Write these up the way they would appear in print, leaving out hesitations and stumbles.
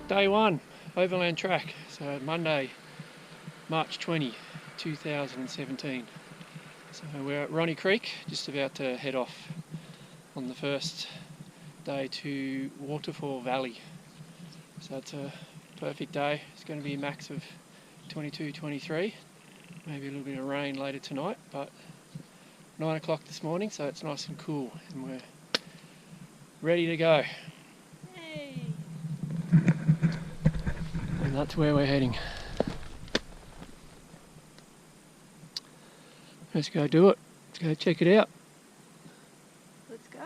Day one, Overland Track. So Monday, March 20, 2017. So we're at Ronny Creek, just about to head off on the first day to Waterfall Valley. So it's a perfect day. It's going to be a max of 22, 23. Maybe a little bit of rain later tonight, but 9 o'clock this morning, so it's nice and cool and we're ready to go. Hey. And that's where we're heading. Let's go do it. Let's go check it out. Let's go.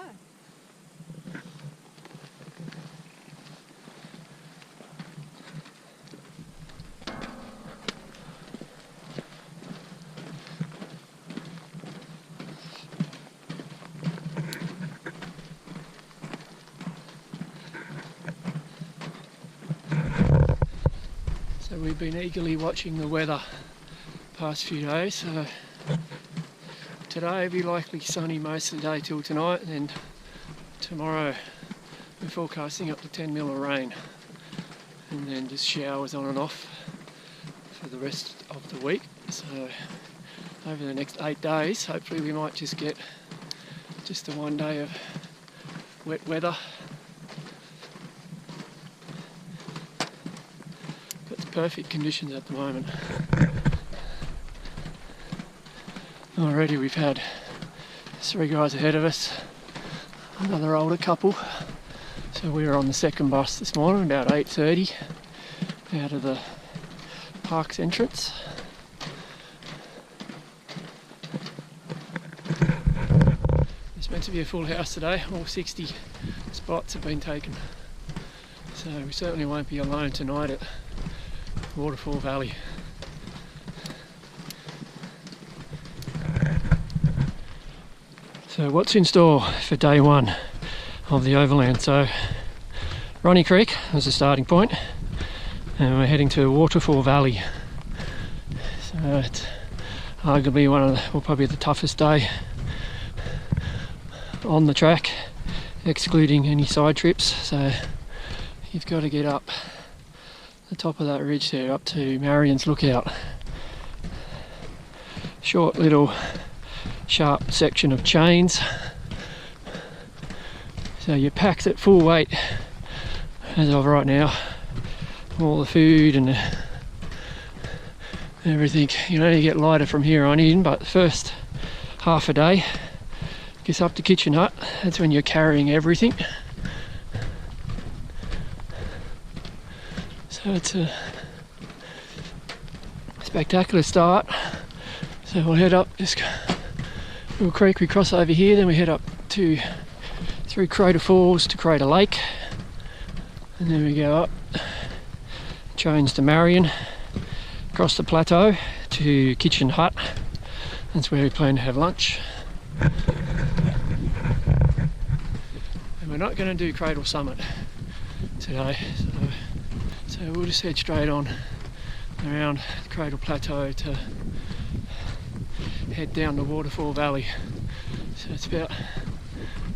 So we've been eagerly watching the weather past few days. So today will be likely sunny most of the day till tonight, and then tomorrow we're forecasting up to 10 mil of rain, and then just showers on and off for the rest of the week. So over the next 8 days, hopefully we might just get just the one day of wet weather. Perfect conditions at the moment. Already we've had 3 guys ahead of us, another older couple. So we were on the second bus this morning about 8:30 out of the park's entrance. It's meant to be a full house today. All 60 spots have been taken. So we certainly won't be alone tonight at Waterfall Valley. So what's in store for day one of the Overland? So Ronny Creek was the starting point, and we're heading to Waterfall Valley. So it's arguably one of the, well, probably the toughest day on the track, excluding any side trips. So you've got to get up the top of that ridge there up to Marian's lookout. Short little sharp section of chains. So your pack's at full weight as of right now. All the food and everything. You only get lighter from here on in, but the first half a day gets up to Kitchen Hut. That's when you're carrying everything. So it's a spectacular start. So we'll head up this little creek we cross over here, then we head up through Crater Falls to Crater Lake, and then we go up, change to Marian, across the Plateau to Kitchen Hut. That's where we plan to have lunch. And we're not going to do Cradle Summit today. So we'll just head straight on around the Cradle Plateau to head down to Waterfall Valley. So it's about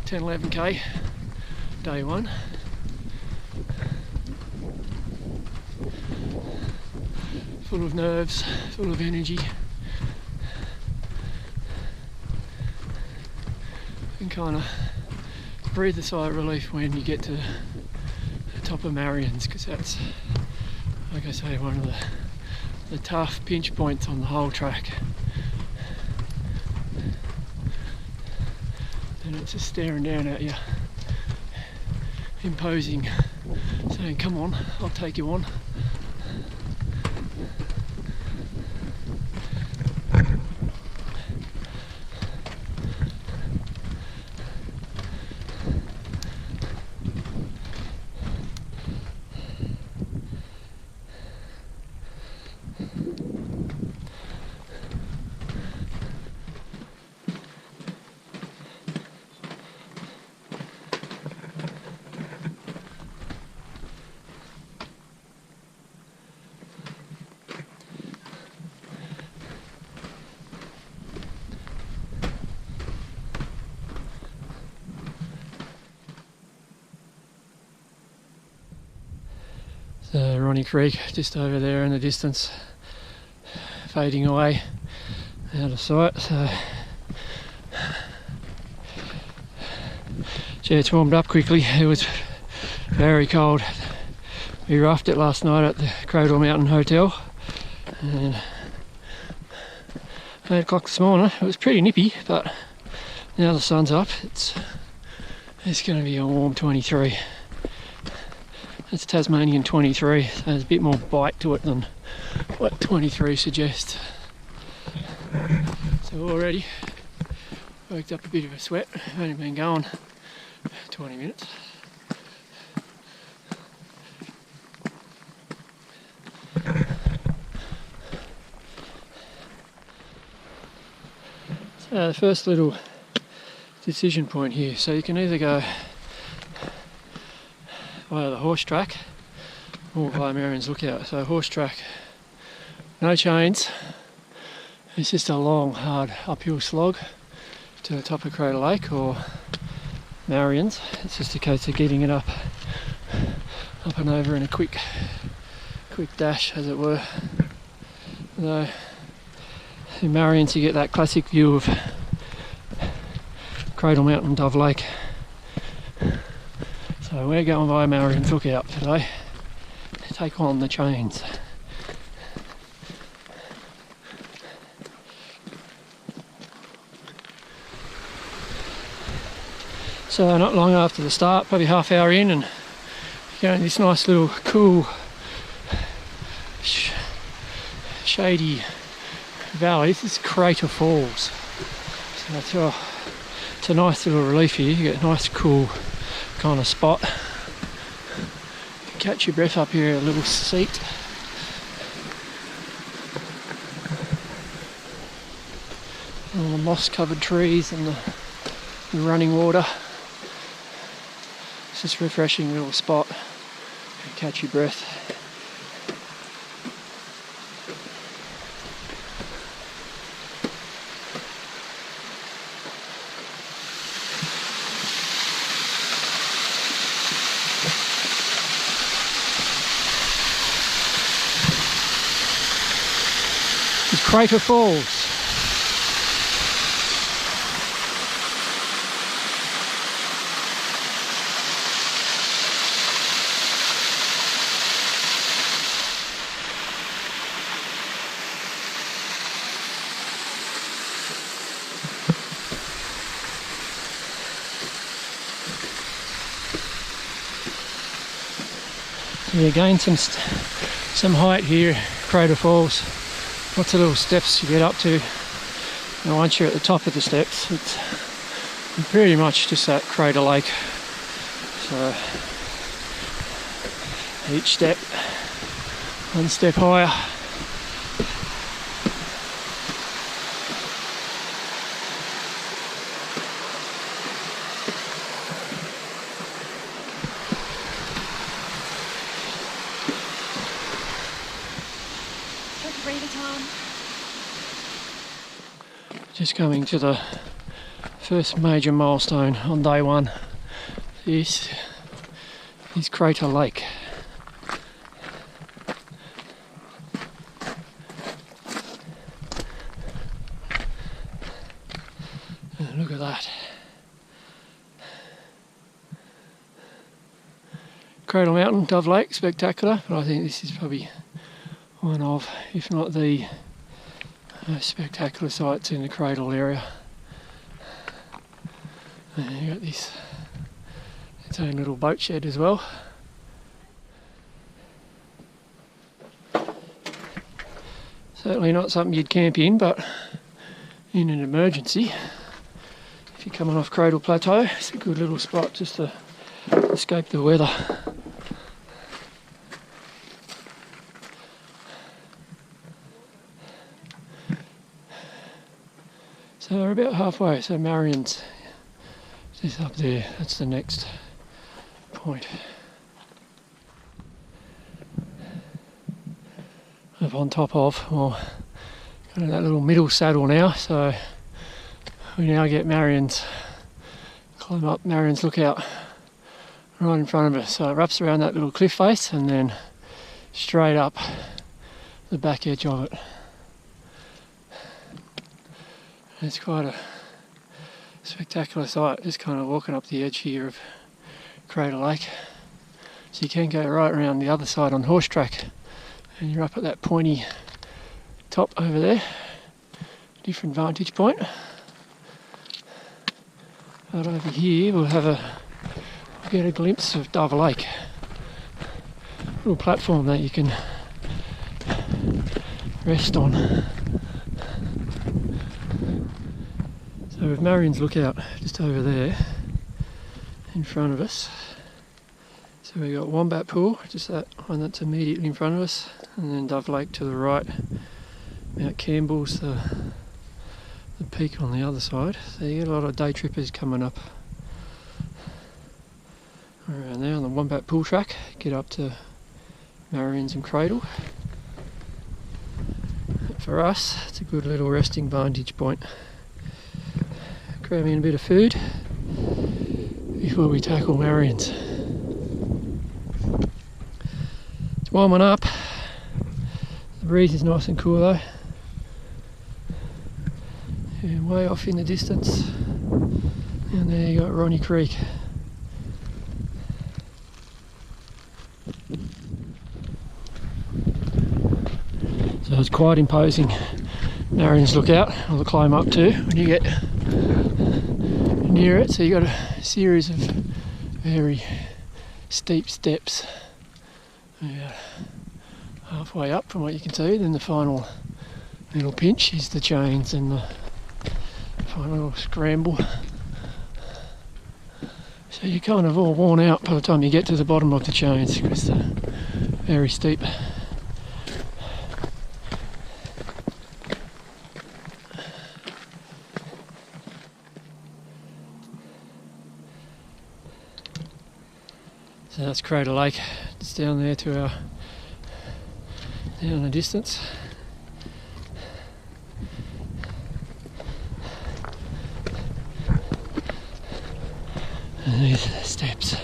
10-11k, day one. Full of nerves, full of energy. And kind of breathe a sigh of relief when you get to the top of Marian's, because that's, like I say, one of the tough pinch points on the whole track. And it's just staring down at you, imposing, saying, "Come on, I'll take you on." the Ronny Creek just over there in the distance, fading away out of sight. So yeah, it's warmed up quickly. It was very cold. We roughed it last night at the Cradle Mountain Hotel, and 8 o'clock this morning it was pretty nippy, but now the sun's up, it's going to be a warm 23. It's Tasmanian 23, so there's a bit more bite to it than what 23 suggests. So already worked up a bit of a sweat. I've only been going 20 minutes. So the first little decision point here, so you can either go via the horse track or via Marian's Lookout. So horse track, no chains, it's just a long hard uphill slog to the top of Crater Lake, or Marian's, it's just a case of getting it up and over in a quick dash, as it were. Though in Marian's you get that classic view of Cradle Mountain, Dove Lake. So we're going via Marian's Lookout today to take on the chains. So not long after the start, probably half hour in, and you're going this nice little cool shady valley. This is Crater Falls. So it's a nice little relief here. You get a nice cool kind of spot. Catch your breath up here, a little seat. All the moss covered trees and the running water. It's just a refreshing little spot. Catch your breath. It's Crater Falls. You gain some height here, Crater Falls. Lots of little steps you get up to. And once you're at the top of the steps, it's pretty much just that Crater Lake. So each step, one step higher. Just coming to the first major milestone on day one. This is Crater Lake. And look at that. Cradle Mountain, Dove Lake, spectacular, but I think this is probably one of, if not the spectacular sights in the Cradle area. And you got this, its own little boat shed as well. Certainly not something you'd camp in, but in an emergency, if you're coming off Cradle Plateau, it's a good little spot just to escape the weather. So we're about halfway, so Marian's just up there, that's the next point. Up on top of, well, got that little middle saddle now, so we now get climb up Marian's Lookout right in front of us. So it wraps around that little cliff face and then straight up the back edge of it. And it's quite a spectacular sight, just kind of walking up the edge here of Crater Lake. So you can go right around the other side on horse track, and you're up at that pointy top over there. Different vantage point. But over here we'll get a glimpse of Dove Lake. Little platform that you can rest on. So with Marian's lookout just over there in front of us. So we've got Wombat Pool, just that one that's immediately in front of us, and then Dove Lake to the right. Mount Campbell's the peak on the other side. So you get a lot of day trippers coming up around there on the Wombat Pool track. Get up to Marian's and Cradle. For us, it's a good little resting vantage point. Grab in a bit of food before we tackle Marian's. It's warming up. The breeze is nice and cool though. And way off in the distance, and there you got Ronny Creek. So it's quite imposing. Marian's lookout, or the climb up to when you get near it. So you got a series of very steep steps. Halfway up from what you can see, then the final little pinch is the chains and the final little scramble. So you're kind of all worn out by the time you get to the bottom of the chains because they're very steep. So that's Crater Lake. It's down there to our down the distance. And these are the steps.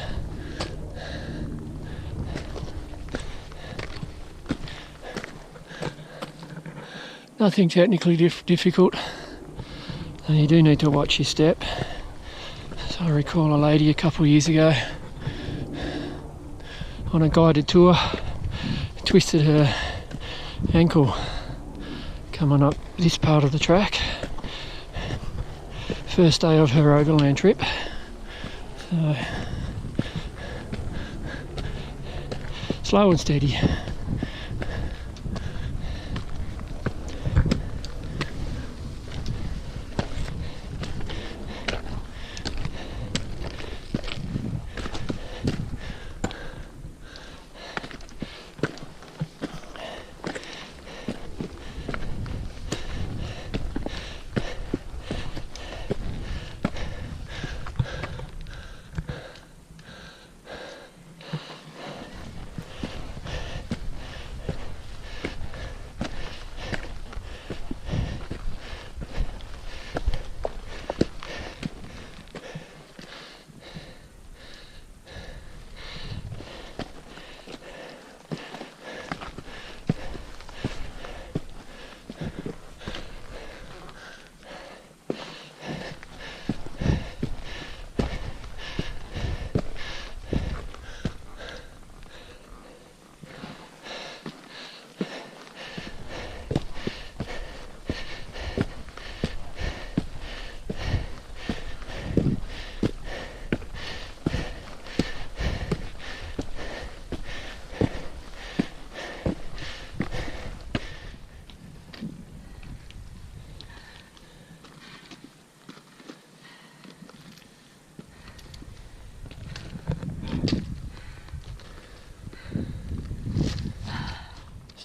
Nothing technically difficult, and you do need to watch your step. So I recall a lady a couple of years ago on a guided tour twisted her ankle coming up this part of the track. First day of her overland trip. So slow and steady.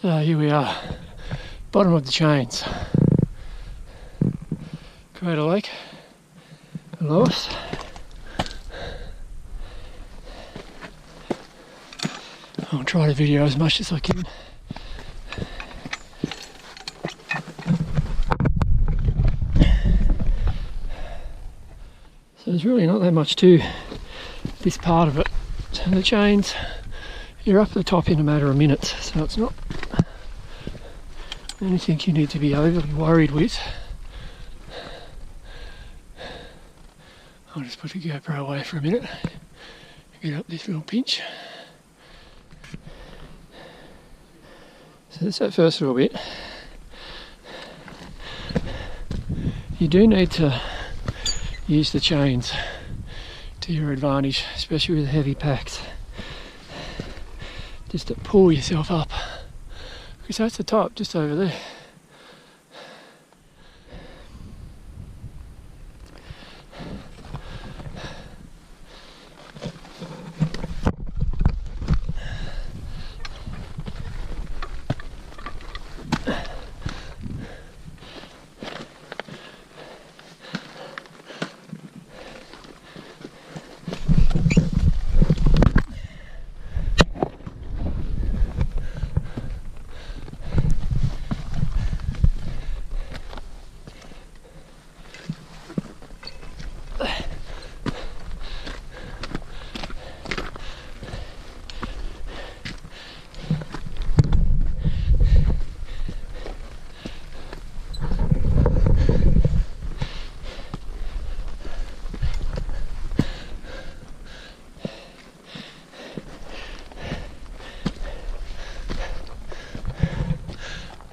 So here we are, bottom of the chains. Crater Lake below us. I'll try to video as much as I can. So there's really not that much to this part of it. So the chains You're up the top in a matter of minutes, so it's not anything you need to be overly worried with. I'll just put the GoPro away for a minute, get up this little pinch. So that's that first little bit. You do need to use the chains to your advantage, especially with heavy packs, just to pull yourself up, because that's the top just over there.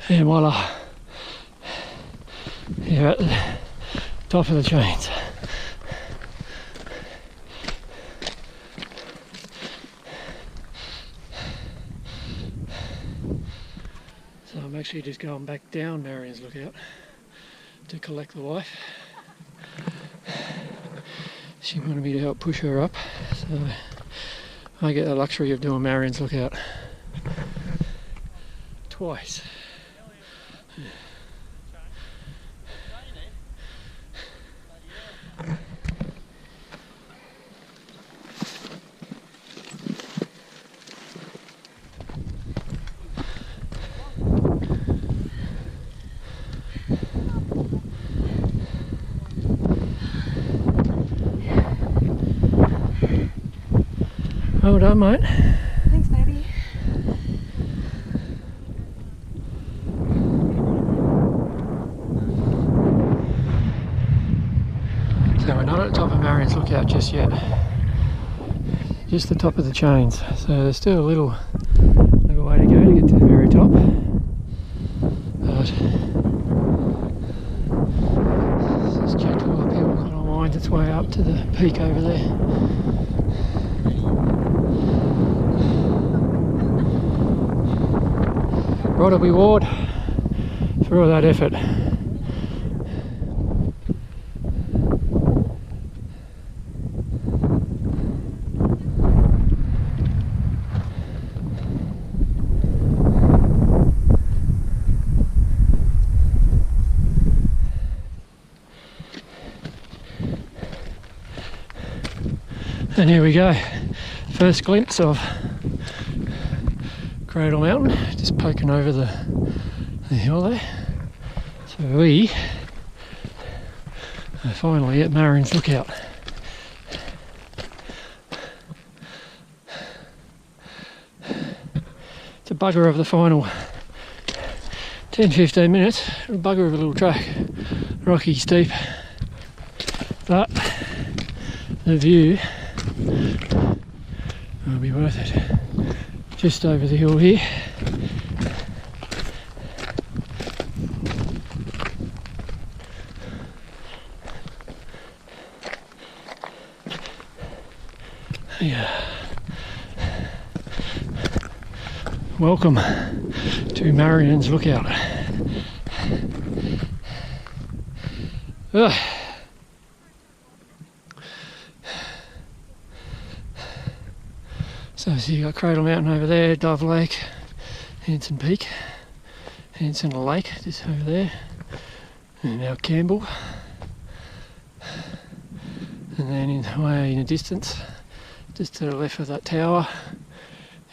And voila, you're at the top of the chains. So I'm actually just going back down Marian's lookout to collect the wife. She wanted me to help push her up, so I get the luxury of doing Marian's lookout twice. Well done, mate. Thanks, baby. So we're not at the top of Marian's lookout just yet. Just the top of the chains. So there's still a little way to go to get to the very top. But this gentle uphill kind of winds its way up to the peak over there. Right, we ward for all that effort. And here we go, first glimpse of Cradle Mountain, just poking over the hill there. So we are finally at Marian's lookout. It's a bugger of the final 10-15 minutes, a bugger of a little track, rocky, steep, but the view will be worth it. Just over the hill here. Yeah. Welcome to Marian's lookout. Ugh. So you got Cradle Mountain over there, Dove Lake, Hanson Peak, Hanson Lake just over there, and now Campbell, and then way in the distance, just to the left of that tower,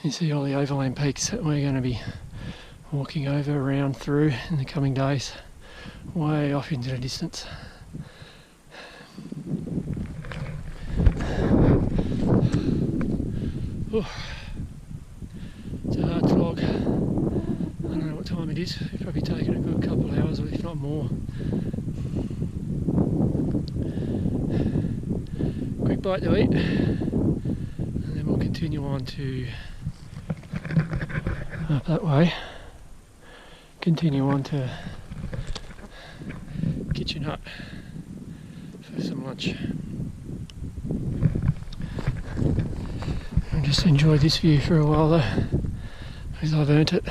you see all the overland peaks that we're going to be walking over, around, through in the coming days, way off into the distance. Ooh. is. We've probably taken a good couple of hours, if not more. Quick bite to eat, and then we'll continue on to up that way. Continue on to Kitchen Hut for some lunch. I'll just enjoy this view for a while though, because I've earned it.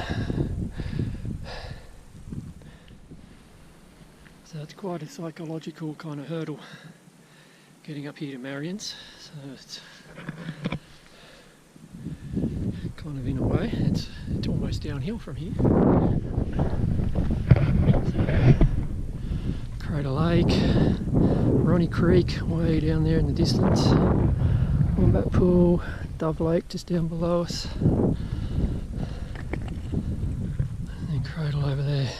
So it's quite a psychological kind of hurdle getting up here to Marian's. So it's kind of, in a way, it's almost downhill from here. So, Crater Lake, Ronny Creek way down there in the distance, Wombat Pool, Dove Lake just down below us, and then Cradle over there.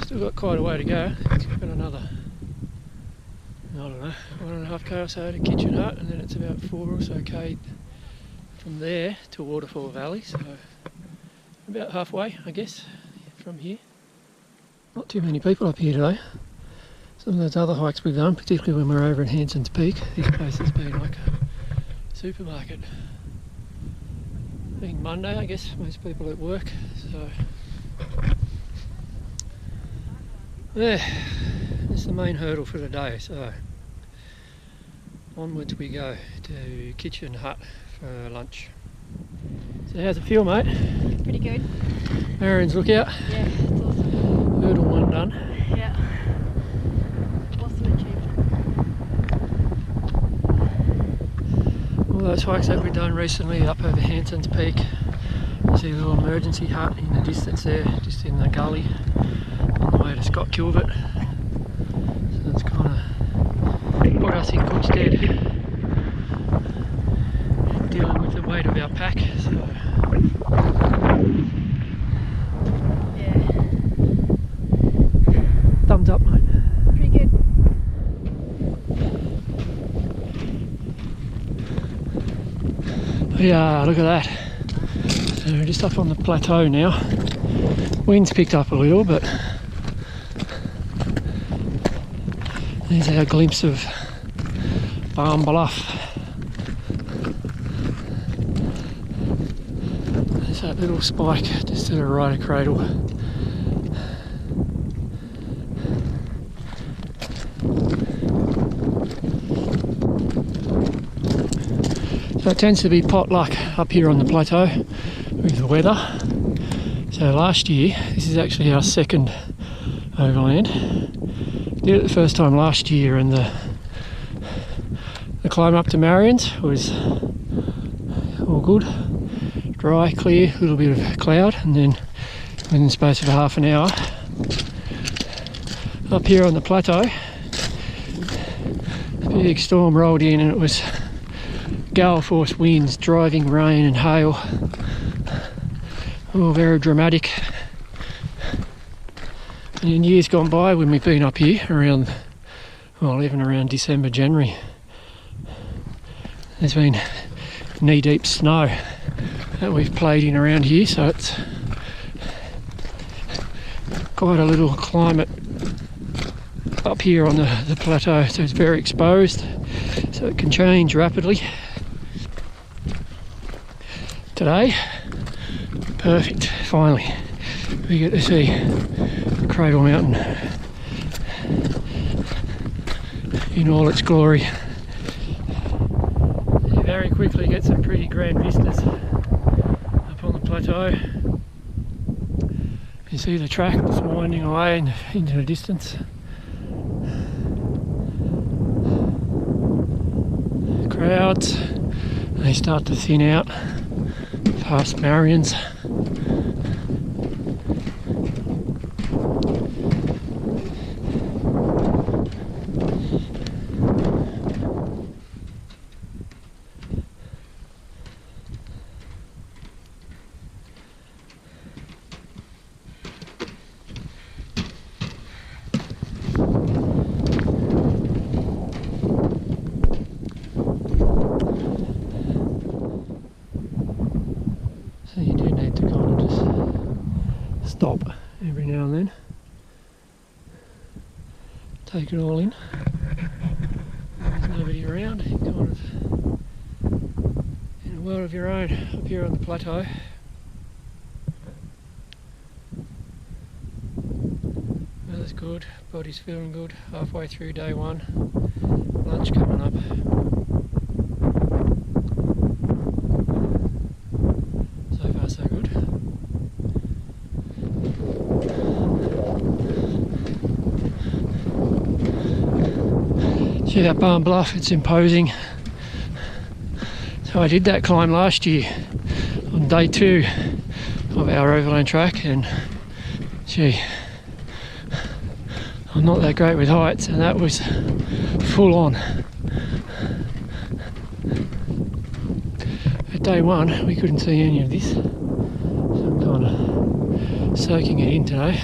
Still got quite a way to go. It's got another, I don't know, 1.5k or so to Kitchen Hut, and then it's about 4 or so k from there to Waterfall Valley, so about halfway, I guess, from here. Not too many people up here today. Some of those other hikes we've done, particularly when we're over at Hanson's Peak, this place has been like a supermarket. Being Monday, I guess most people at work, so yeah, that's the main hurdle for today. So onwards we go to Kitchen Hut for lunch. So how's it feel, mate? Pretty good. Marian's lookout. Yeah, it's awesome. Hurdle 1 done. Yeah. Awesome achievement. All those hikes that we've done recently up over Hanson's Peak. You see a little emergency hut in the distance there, just in the gully on the way to Scott Kilvert. So that's kind of put us in good stead dealing with the weight of our pack. So Yeah. thumbs up, mate. Pretty good. Yeah, look at that. So we're just up on the plateau now. Wind's picked up a little, but there's our glimpse of Barn Bluff. There's that little spike just to the right of Cradle. So it tends to be pot luck up here on the plateau with the weather. So last year, this is actually our second overland. Did it the first time last year, and the climb up to Marian's was all good. Dry, clear, a little bit of cloud, and then within the space of half an hour, up here on the plateau, a big storm rolled in, and it was gale force winds, driving rain and hail. All very dramatic. And in years gone by, when we've been up here around, well, even around December, January, there's been knee-deep snow that we've played in around here, so it's quite a little climate up here on the plateau, so it's very exposed, so it can change rapidly. Today, perfect, finally we get to see Cradle Mountain in all its glory. You very quickly get some pretty grand vistas up on the plateau. You see the track just winding away into the distance. Crowds, they start to thin out past Marian's. So you do need stop every now and then. Take it all in. There's nobody around, you're kind of in a world of your own up here on the plateau. Weather's good, body's feeling good, halfway through day one, lunch coming up. So far so good. See that barn bluff, it's imposing. So I did that climb last year on day 2 of our Overland Track, and gee, I'm not that great with heights, and that was full on. At day 1 we couldn't see any of this, so I'm kind of soaking it in today.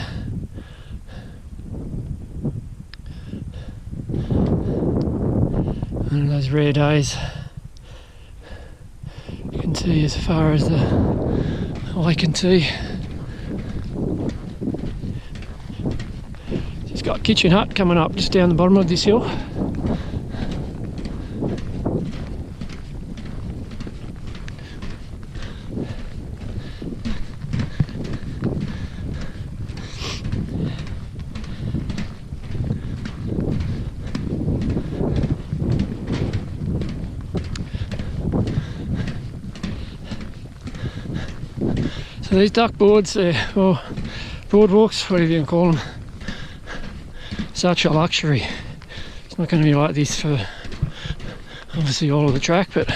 One of those rare days you can see as far as the eye can see. Just got Kitchen Hut coming up just down the bottom of this hill. So these duck boards, or boardwalks, whatever you can call them, such a luxury. It's not going to be like this for obviously all of the track, but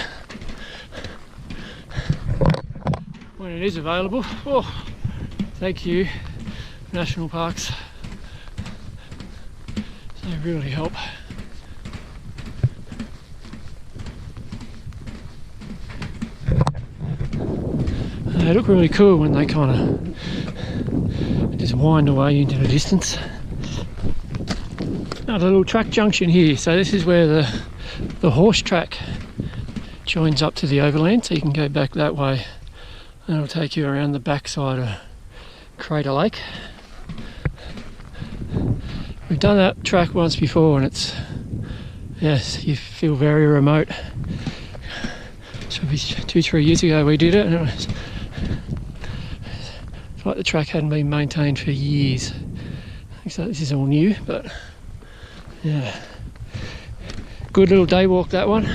when it is available, oh, thank you, national parks, they really help. They look really cool when they kind of just wind away into the distance. Another little track junction here, so this is where the horse track joins up to the overland, so you can go back that way and it'll take you around the backside of Crater Lake. We've done that track once before and it's, yes, you feel very remote. Should be 2-3 years ago we did it, and it was like the track hadn't been maintained for years. So this is all new, but yeah, good little day walk, that one.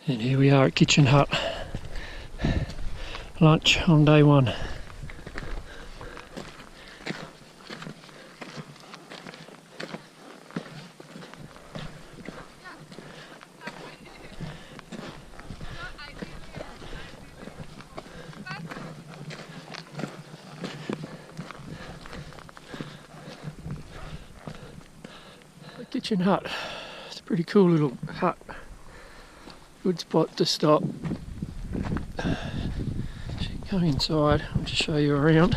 And here we are at Kitchen Hut, lunch on day 1. Kitchen Hut, it's a pretty cool little hut, good spot to stop. Go inside, I'll just show you around.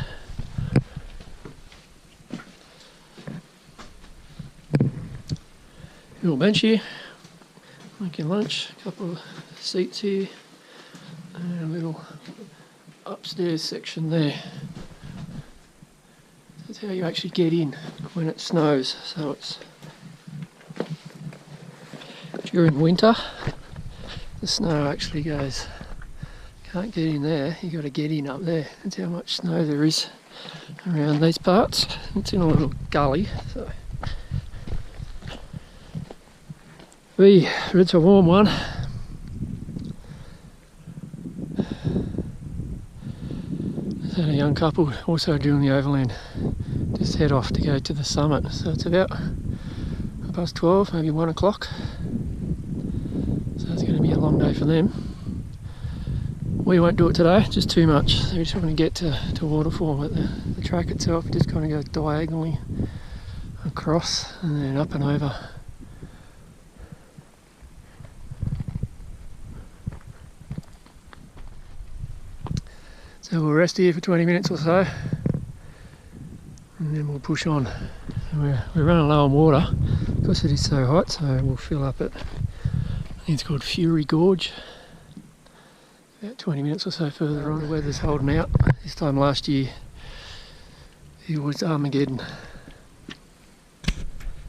Little bench here, making lunch, a couple of seats here, and a little upstairs section there. That's how you actually get in when it snows, so it's during winter, the snow actually goes, can't get in there, you got to get in up there. That's how much snow there is around these parts. It's in a little gully, so. It's a warm one. There's a young couple also doing the overland, just head off to go to the summit, so it's about past 12, maybe 1 o'clock. So it's going to be a long day for them. We won't do it today, just too much. So we just want to get to Waterfall, but the track itself just kind of goes diagonally across and then up and over. So we'll rest here for 20 minutes or so and then we'll push on. So we're running low on water because it is so hot, so we'll fill up at, I think it's called Fury Gorge. About 20 minutes or so further on. The weather's holding out. This time last year it was Armageddon.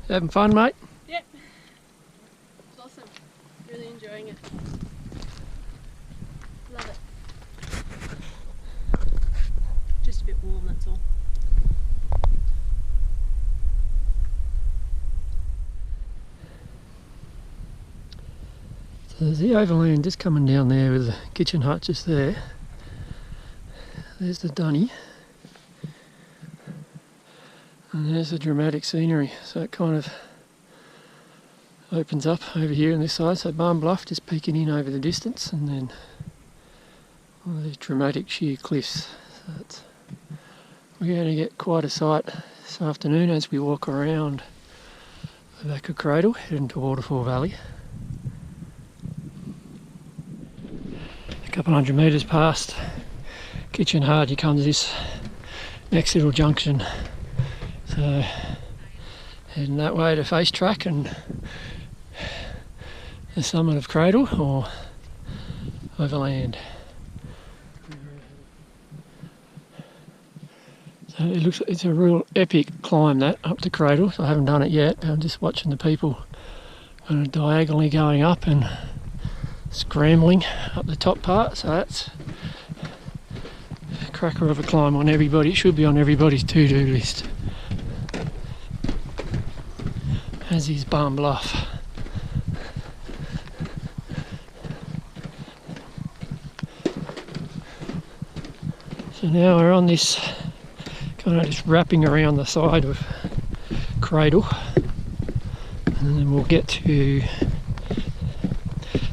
Having fun, mate? Yep. It's awesome. Really enjoying it. Love it. Just a bit warm, that's all. So there's the Overland just coming down there with the kitchen hut just there. There's the dunny. And there's the dramatic scenery. So it kind of opens up over here on this side. So Barn Bluff just peeking in over the distance, and then all these dramatic sheer cliffs. So we're going to get quite a sight this afternoon as we walk around the back of Cradle, heading to Waterfall Valley. A couple hundred metres past Kitchen Hut, you come to this next little junction. So heading that way to Face Track and the summit of Cradle, or Overland. So it looks like it's a real epic climb, that up to Cradle. So I haven't done it yet, but I'm just watching the people kind of diagonally going up and scrambling up the top part. So that's a cracker of a climb on everybody. It should be on everybody's to-do list. As is Barn Bluff. So now we're on this kind of just wrapping around the side of Cradle, and then we'll get to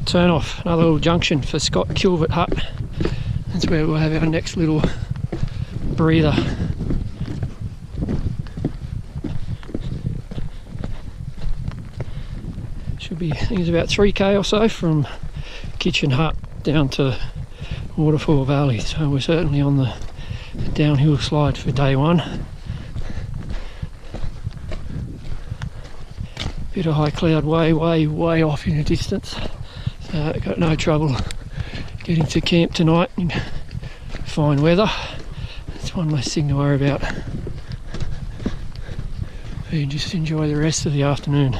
turn off another little junction for Scott Kilvert Hut. That's where we'll have our next little breather. Should be, I think it's about 3k or so from Kitchen Hut down to Waterfall Valley, so we're certainly on the downhill slide for day one. Bit of high cloud way off in the distance, so got no trouble getting to camp tonight in fine weather. That's one less thing to worry about. You can just enjoy the rest of the afternoon.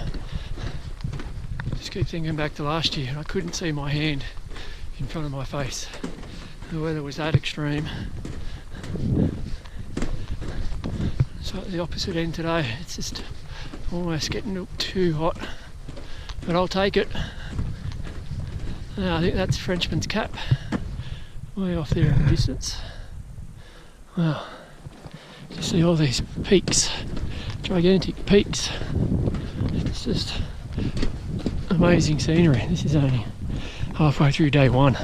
Just keep thinking back to last year, and I couldn't see my hand in front of my face. The weather was that extreme. So at the opposite end today, it's just almost getting too hot, but I'll take it. I think that's Frenchman's Cap, way off there in the distance. Wow, you see all these peaks, gigantic peaks. It's just amazing scenery. This is only halfway through day one.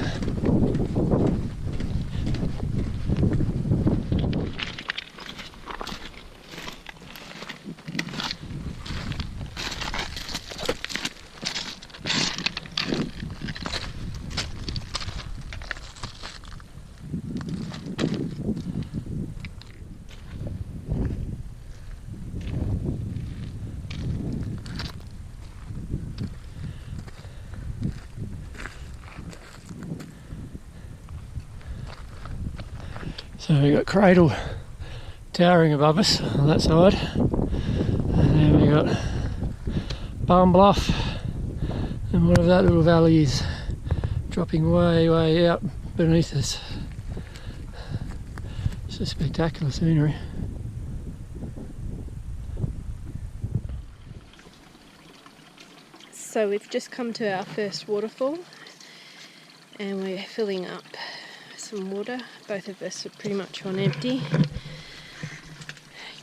So we've got Cradle towering above us on that side, and then we've got Barn Bluff, and whatever that little valley is dropping way out beneath us. It's a spectacular scenery. So we've just come to our first waterfall, and we're filling up some water. Both of us are pretty much on empty.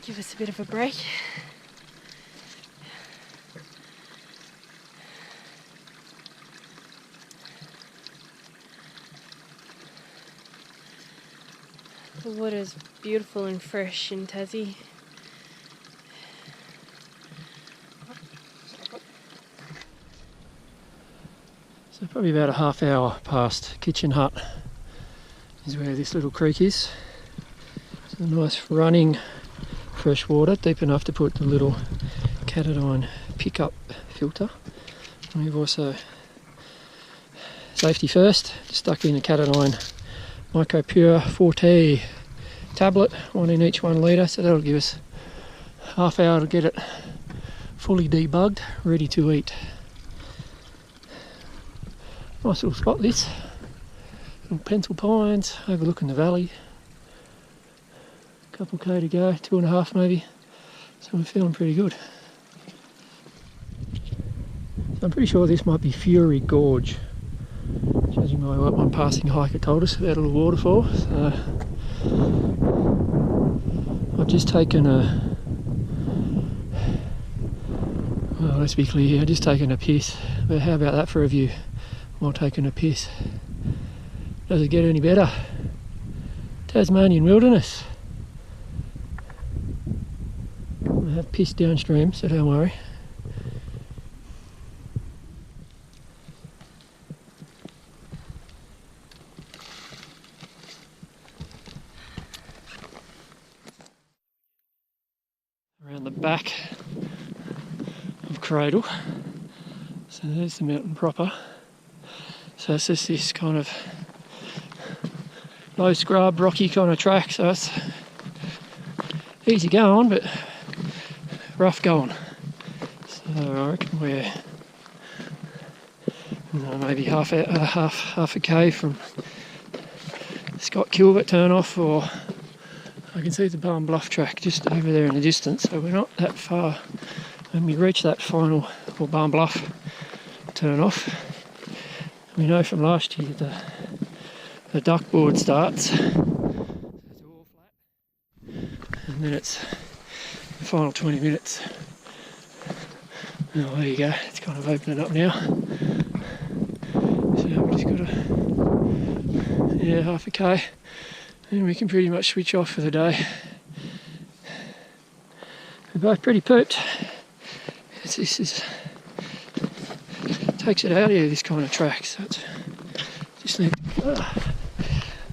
Give us a bit of a break. The water's beautiful and fresh in Tassie. So probably about a half hour past Kitchen Hut is where this little creek is. It's a nice running fresh water, deep enough to put the little catadine pickup filter. And we've also Safety first, just stuck in a Cat9 Micro Pure Forte tablet, one in each 1 litre, so that'll give us half hour to get it fully debugged, ready to eat. Nice little spot this, little pencil pines overlooking the valley. Couple K to go, 2.5 maybe, so we're feeling pretty good. So I'm pretty sure this might be Fury Gorge, judging by what one passing hiker told us about a little waterfall. So I've just taken a, well, let's be clear, I've just taken a piss, but how about that for a view while taking a piss? Does it get any better? Tasmanian wilderness. I have pissed downstream, so don't worry. Around the back of Cradle, so there's the mountain proper. So it's just this kind of low scrub, rocky kind of track, so it's easy going but rough going. So I reckon we're maybe half a K from Scott Kilvert turn off, or I can see the Barn Bluff track just over there in the distance, so we're not that far when we reach that final, or Barn Bluff turn off. We know from last year the duckboard starts, so it's all flat, and then it's the final 20 minutes. Oh, there you go, it's kind of opening up now. So we've just got half a K, and we can pretty much switch off for the day. We're both pretty pooped. Takes it out of you, this kind of track, so it's just need, I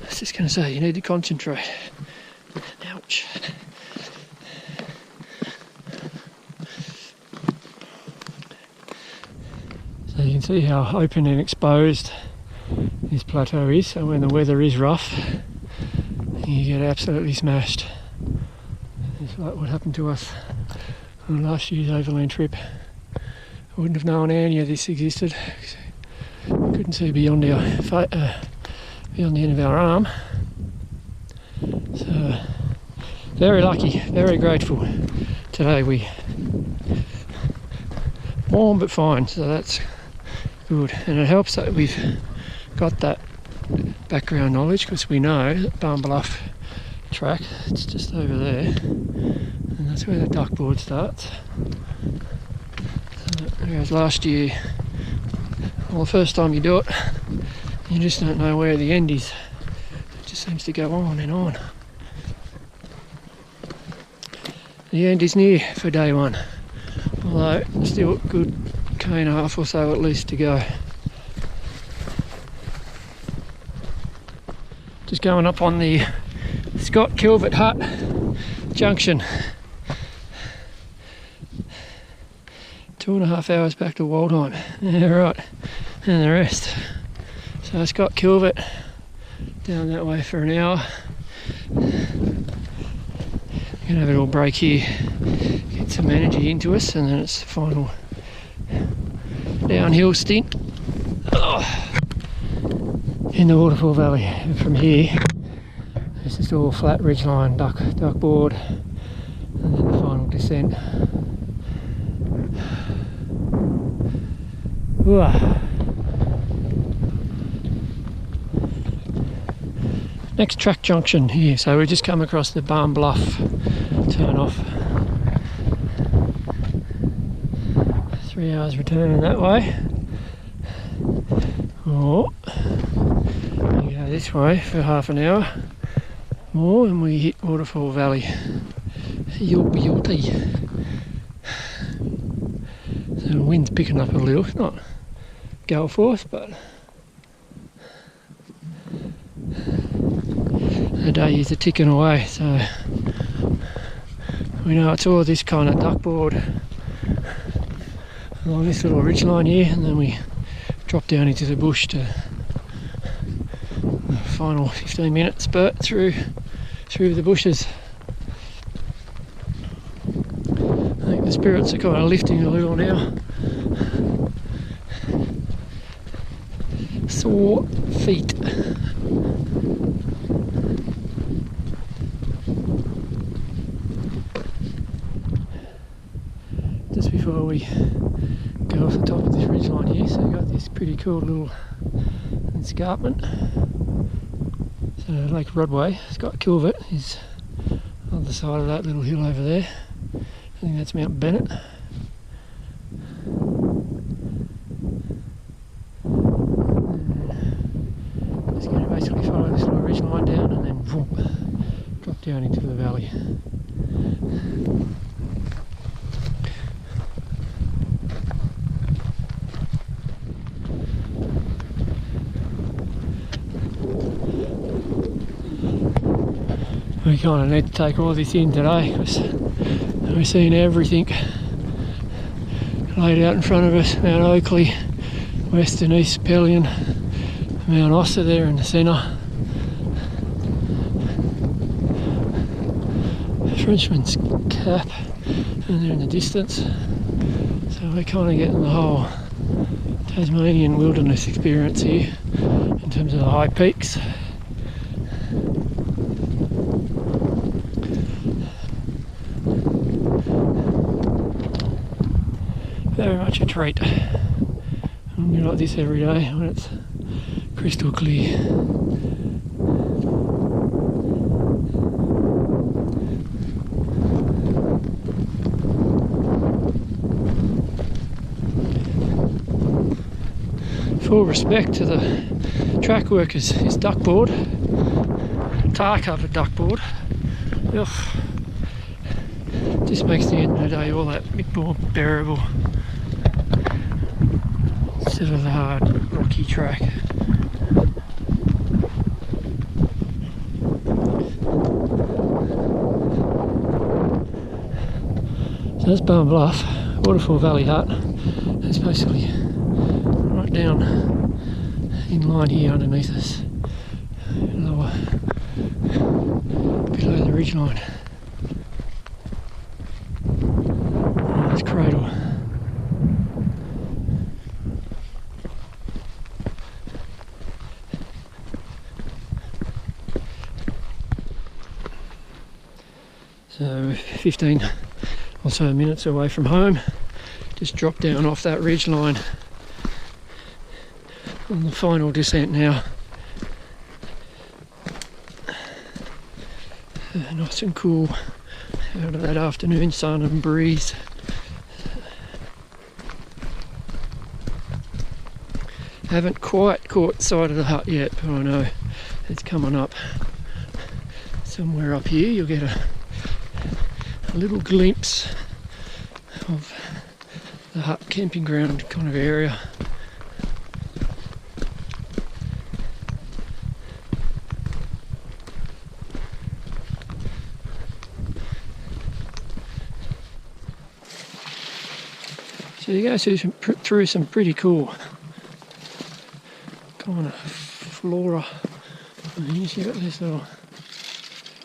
was just going to say, you need to concentrate. Ouch. So you can see how open and exposed this plateau is, so when the weather is rough you get absolutely smashed. It's like what happened to us on last year's overland trip. I wouldn't have known any of this existed. Couldn't see beyond the end of our arm. So very lucky, very grateful. Today we warm but fine, so that's good. And it helps that we've got that background knowledge, because we know that Barn Bluff track, it's just over there, and that's where the duckboard starts. Whereas last year, well, the first time you do it, you just don't know where the end is. It just seems to go on and on. The end is near for day one, although still a good K1.5 or so at least to go. Just going up on the Scott Kilvert Hut junction. 2.5 hours back to Waldheim. Yeah, right. And the rest. So Scott Kilvert down that way for an hour. Gonna have a little break here, get some energy into us, and then it's the final downhill stint in the Waterfall Valley. And from here, it's just all flat ridgeline, duckboard, and then the final descent. Next track junction here, so we've just come across the Barn Bluff turn off. 3 hours returning that way. Oh, we go this way for half an hour more and we hit Waterfall Valley. Yulty. So the wind's picking up a little, it's not gale force, but the day is ticking away, so we know it's all this kind of duckboard along this little ridge line here, and then we drop down into the bush to final 15 minutes spurt through the bushes. I think the spirits are kind of lifting a little now. Sore feet. Just before we go off the top of this ridgeline here, so we've got this pretty cool little escarpment. So Lake Rodway, Scott Kilvert is on the side of that little hill over there. I think that's Mount Bennett. Just going to basically follow this little ridge line down and then whoop, drop down into the valley. We kind of need to take all this in today because we're seeing everything laid out in front of us. Mount Oakley, West and East Pelion, Mount Ossa there in the centre, Frenchman's Cap, and there in the distance. So we're kind of getting the whole Tasmanian wilderness experience here in terms of the high peaks. Very much a treat. I'll do like this every day when it's crystal clear. Full respect to the track workers, his duckboard, tar covered duckboard. Ugh. Just makes the end of the day all that bit more bearable instead of the hard rocky track. So that's Barn Bluff, Waterfall Valley Hut. It's basically right down in line here underneath us, lower below the ridge line. That's Cradle. So 15 or so minutes away from home, just dropped down off that ridge line on the final descent now. Nice and cool out of that afternoon sun and breeze. Haven't quite caught sight of the hut yet, but I know it's coming up. Somewhere up here you'll get a little glimpse of the hut camping ground kind of area. So you go through some pretty cool kind of flora. And you've got this little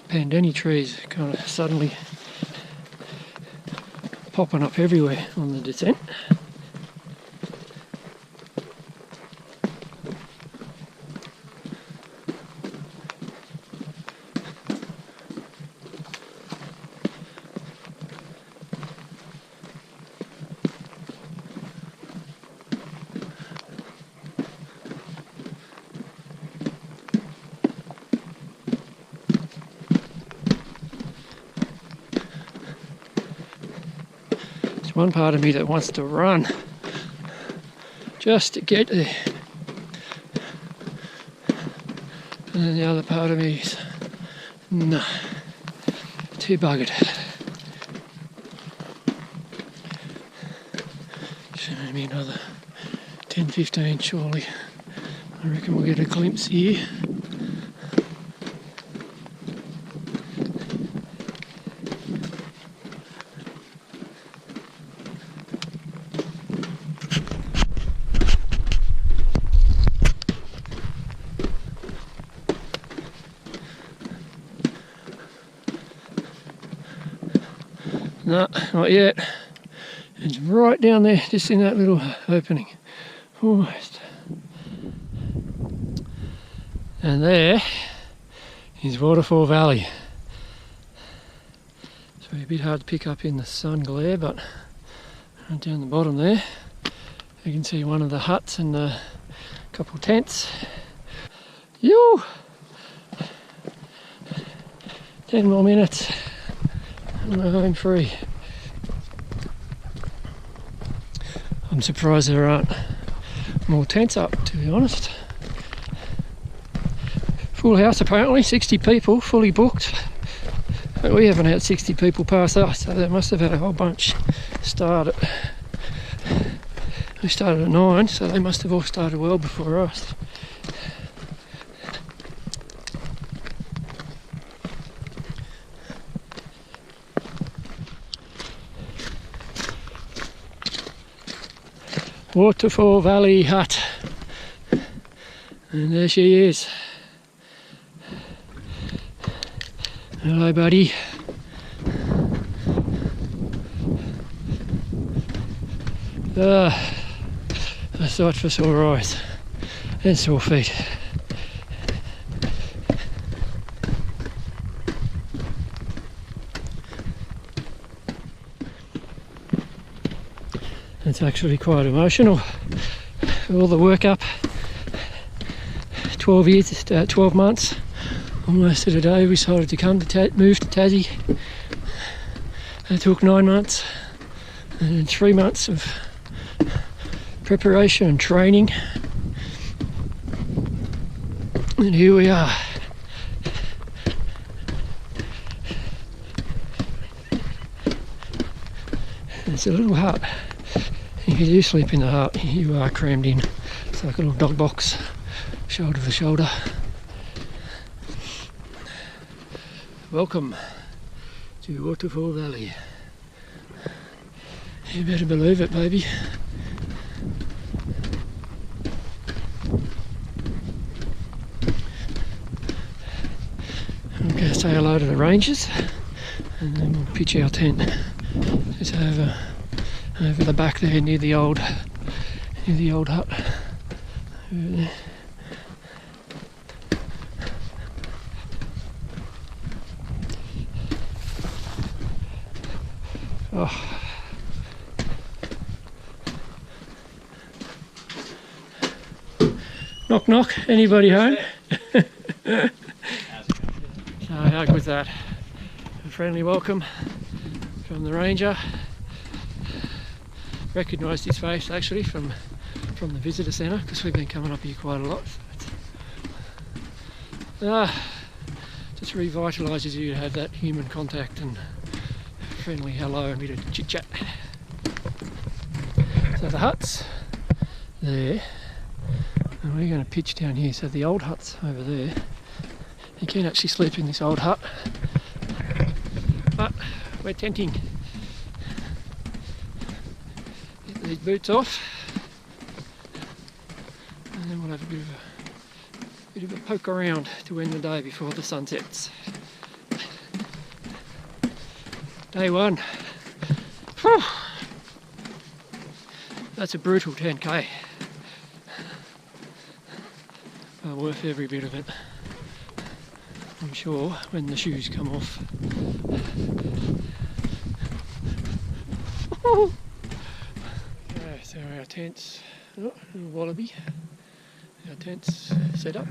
pandeni trees kind of suddenly popping up everywhere on the descent. One part of me that wants to run just to get there, and then the other part of me is no, too buggered. Should only be another 10-15 surely. I reckon we'll get a glimpse here. No, not yet. It's right down there, just in that little opening. Almost. And there is Waterfall Valley. It's a bit hard to pick up in the sun glare, but right down the bottom there, you can see one of the huts and a couple of tents. Yoo! 10 more minutes and we're home free. I'm surprised there aren't more tents up, to be honest. Full house apparently, 60 people, fully booked. But we haven't had 60 people pass us, so they must have had a whole bunch start. We started at 9, so they must have all started well before us. Waterfall Valley Hut. And there she is. Hello, buddy. A sight for sore eyes and sore feet. It's actually quite emotional. All the work up, 12 months, almost to the day we decided to come to move to Tassie. It took 9 months and then 3 months of preparation and training. And here we are. It's a little hut. If you do sleep in the hut, you are crammed in. It's like a little dog box, shoulder to shoulder. Welcome to Waterfall Valley. You better believe it, baby. I'm going to say hello to the rangers and then we'll pitch our tent. It's over the back there near the old hut. Over there. Oh. Knock knock, anybody home? So how good was that? A friendly welcome from the ranger. Recognised his face actually from the visitor centre because we've been coming up here quite a lot. So just revitalises you to have that human contact and friendly hello and a bit of chit chat. So the hut's there and we're going to pitch down here. So the old hut's over there. You can actually sleep in this old hut, but we're tenting. Get these boots off and then we'll have a bit of a poke around to end the day before the sun sets. Day one. Whew. That's a brutal 10k. But worth every bit of it, I'm sure, when the shoes come off. Okay, so our tents, oh, little wallaby. Our tents set up.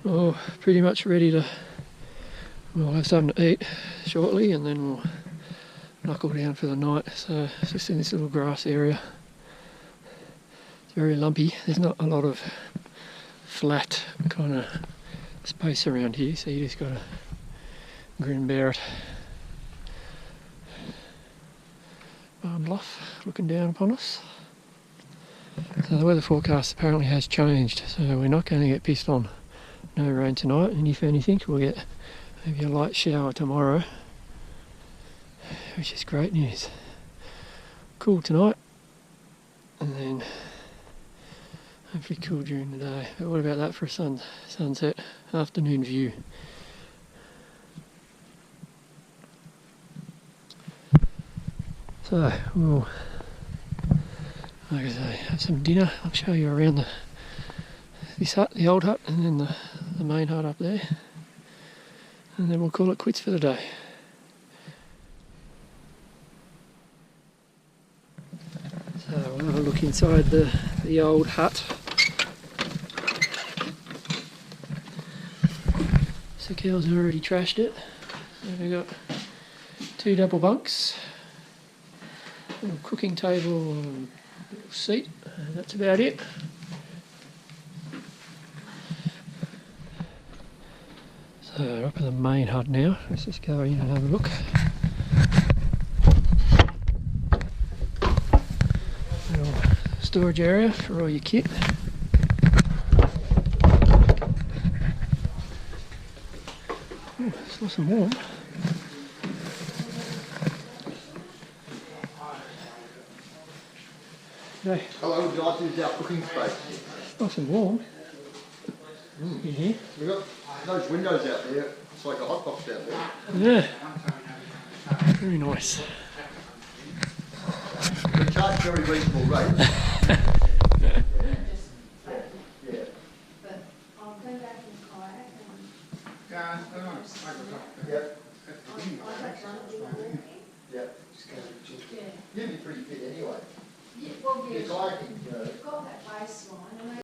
Oh, pretty much ready to. We'll have something to eat shortly and then we'll knuckle down for the night. So it's just in this little grass area. It's very lumpy. There's not a lot of flat kind of space around here, so you just got to grin and bear it. Barn Bluff looking down upon us. So the weather forecast apparently has changed, so we're not going to get pissed on. No rain tonight, and if anything we'll get maybe a light shower tomorrow, which is great news. Cool tonight, and then hopefully cool during the day. But what about that for a sunset afternoon view? So we'll, like I say, have some dinner. I'll show you around this hut, the old hut, and then the main hut up there. And then we'll call it quits for the day. So we'll have a look inside the old hut. So Kel's already trashed it. So we've got 2 double bunks, a little cooking table, and a little seat, and that's about it. So we're up at the main hut now. Let's just go in and have a look. Little storage area for all your kit. Ooh, it's nice and warm. Okay. Hello, would you like to use our cooking space? It's nice and warm. In here. We've got those windows out there. It's like a hot box out there. Yeah. Very nice. We charge very reasonable rates. Yep. Yep. You'd be pretty fit anyway. Yeah, well, yeah, You're kayaking, you know. you've got that baseline, and